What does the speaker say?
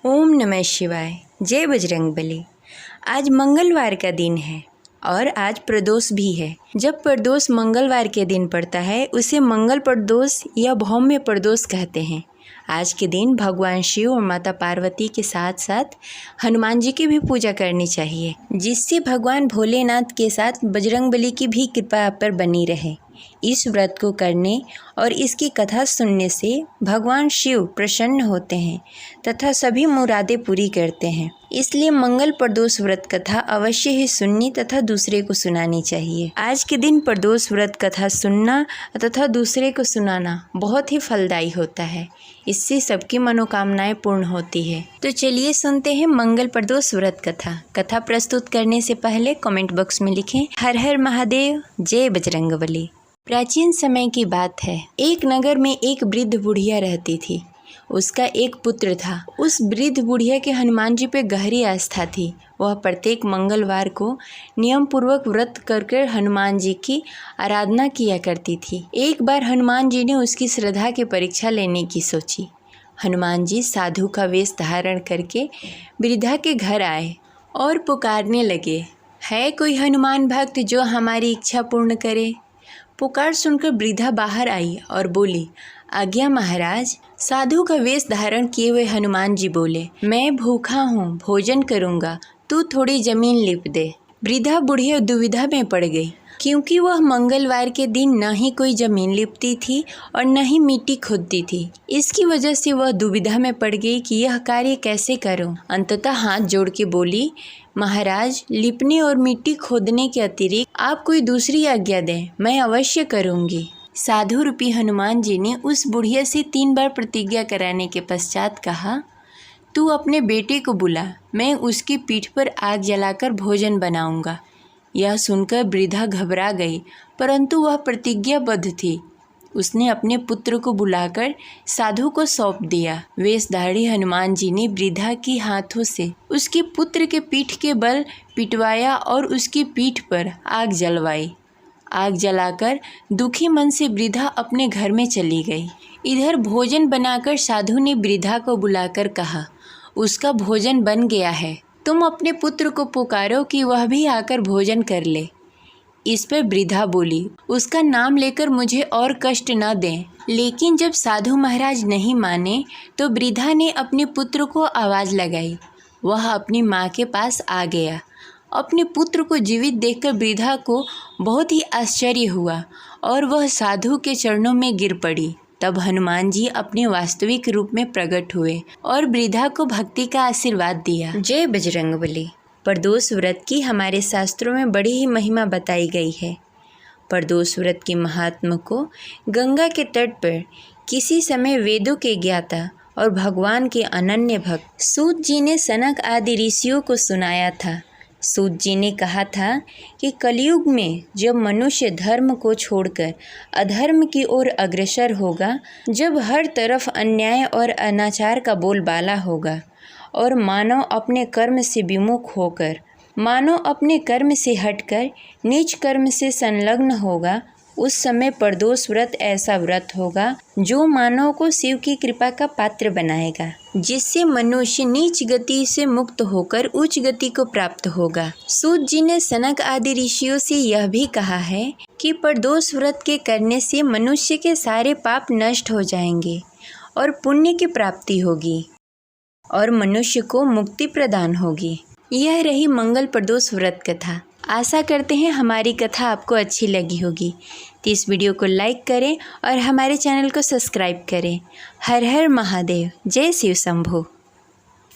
ओम नमः शिवाय। जय बजरंगबली। आज मंगलवार का दिन है और आज प्रदोष भी है। जब प्रदोष मंगलवार के दिन पड़ता है उसे मंगल प्रदोष या भौम्य प्रदोष कहते हैं। आज के दिन भगवान शिव और माता पार्वती के साथ साथ हनुमान जी की भी पूजा करनी चाहिए, जिससे भगवान भोलेनाथ के साथ बजरंगबली की भी कृपा आप पर बनी रहे। इस व्रत को करने और इसकी कथा सुनने से भगवान शिव प्रसन्न होते हैं तथा सभी मुरादें पूरी करते हैं। इसलिए मंगल प्रदोष व्रत कथा अवश्य ही सुननी तथा दूसरे को सुनानी चाहिए। आज के दिन प्रदोष व्रत कथा सुनना तथा दूसरे को सुनाना बहुत ही फलदायी होता है। इससे सबकी मनोकामनाएं पूर्ण होती है। तो चलिए सुनते हैं मंगल प्रदोष व्रत कथा। कथा प्रस्तुत करने से पहले कमेंट बॉक्स में लिखें हर हर महादेव, जय बजरंगबली। प्राचीन समय की बात है। एक नगर में एक वृद्ध बुढ़िया रहती थी। उसका एक पुत्र था। उस वृद्ध बुढ़िया के हनुमान जी पे गहरी आस्था थी। वह प्रत्येक मंगलवार को नियम पूर्वक व्रत कर हनुमान जी की आराधना किया करती थी। एक बार हनुमान जी ने उसकी श्रद्धा की परीक्षा लेने की सोची। हनुमान जी साधु का वेश धारण करके वृद्धा के घर आए और पुकारने लगे, है कोई हनुमान भक्त जो हमारी इच्छा पूर्ण करे? पुकार सुनकर वृद्धा बाहर आई और बोली, आज्ञा महाराज। साधु का वेश धारण किए हुए हनुमान जी बोले, मैं भूखा हूँ, भोजन करूँगा, तू थोड़ी जमीन लिप दे। वृद्धा बुढ़िया दुविधा में पड़ गई, क्योंकि वह मंगलवार के दिन न ही कोई जमीन लिपती थी और न ही मिट्टी खोदती थी। इसकी वजह से वह दुविधा में पड़ गई कि यह कार्य कैसे करूं। अंततः हाथ जोड़ के बोली, महाराज, लिपने और मिट्टी खोदने के अतिरिक्त आप कोई दूसरी आज्ञा दें, मैं अवश्य करूंगी। साधु रूपी हनुमान जी ने उस बुढ़िया से 3 बार प्रतिज्ञा कराने के पश्चात कहा, तू अपने बेटे को बुला, मैं उसकी पीठ पर आग जलाकर भोजन बनाऊंगा। यह सुनकर वृद्धा घबरा गई, परंतु वह प्रतिज्ञाबद्ध थी। उसने अपने पुत्र को बुलाकर साधु को सौंप दिया। वेशधारी हनुमान जी ने वृद्धा की हाथों से उसके पुत्र के पीठ के बल पिटवाया और उसकी पीठ पर आग जलवाई। आग जलाकर दुखी मन से वृद्धा अपने घर में चली गई। इधर भोजन बनाकर साधु ने वृद्धा को बुलाकर कहा, उसका भोजन बन गया है, तुम अपने पुत्र को पुकारो कि वह भी आकर भोजन कर ले। इस पर वृद्धा बोली, उसका नाम लेकर मुझे और कष्ट न दें। लेकिन जब साधु महाराज नहीं माने तो वृद्धा ने अपने पुत्र को आवाज़ लगाई। वह अपनी माँ के पास आ गया। अपने पुत्र को जीवित देखकर वृद्धा को बहुत ही आश्चर्य हुआ और वह साधु के चरणों में गिर पड़ी। तब हनुमान जी अपने वास्तविक रूप में प्रकट हुए और वृद्धा को भक्ति का आशीर्वाद दिया। जय बजरंगबली। प्रदोष व्रत की हमारे शास्त्रों में बड़ी ही महिमा बताई गई है। प्रदोष व्रत के महात्म को गंगा के तट पर किसी समय वेदों के ज्ञाता और भगवान के अनन्य भक्त सूत जी ने सनक आदि ऋषियों को सुनाया था। सूत जी ने कहा था कि कलयुग में जब मनुष्य धर्म को छोड़कर अधर्म की ओर अग्रसर होगा, जब हर तरफ अन्याय और अनाचार का बोलबाला होगा और मानव अपने कर्म से विमुख होकर, मानव अपने कर्म से हटकर नीच कर्म से संलग्न होगा, उस समय प्रदोष व्रत ऐसा व्रत होगा जो मानव को शिव की कृपा का पात्र बनाएगा, जिससे मनुष्य नीच गति से मुक्त होकर उच्च गति को प्राप्त होगा। सूत जी ने सनक आदि ऋषियों से यह भी कहा है कि प्रदोष व्रत के करने से मनुष्य के सारे पाप नष्ट हो जाएंगे और पुण्य की प्राप्ति होगी और मनुष्य को मुक्ति प्रदान होगी। यह रही मंगल प्रदोष व्रत कथा। आशा करते हैं हमारी कथा आपको अच्छी लगी होगी। तो इस वीडियो को लाइक करें और हमारे चैनल को सब्सक्राइब करें। हर हर महादेव, जय शिव शंभो।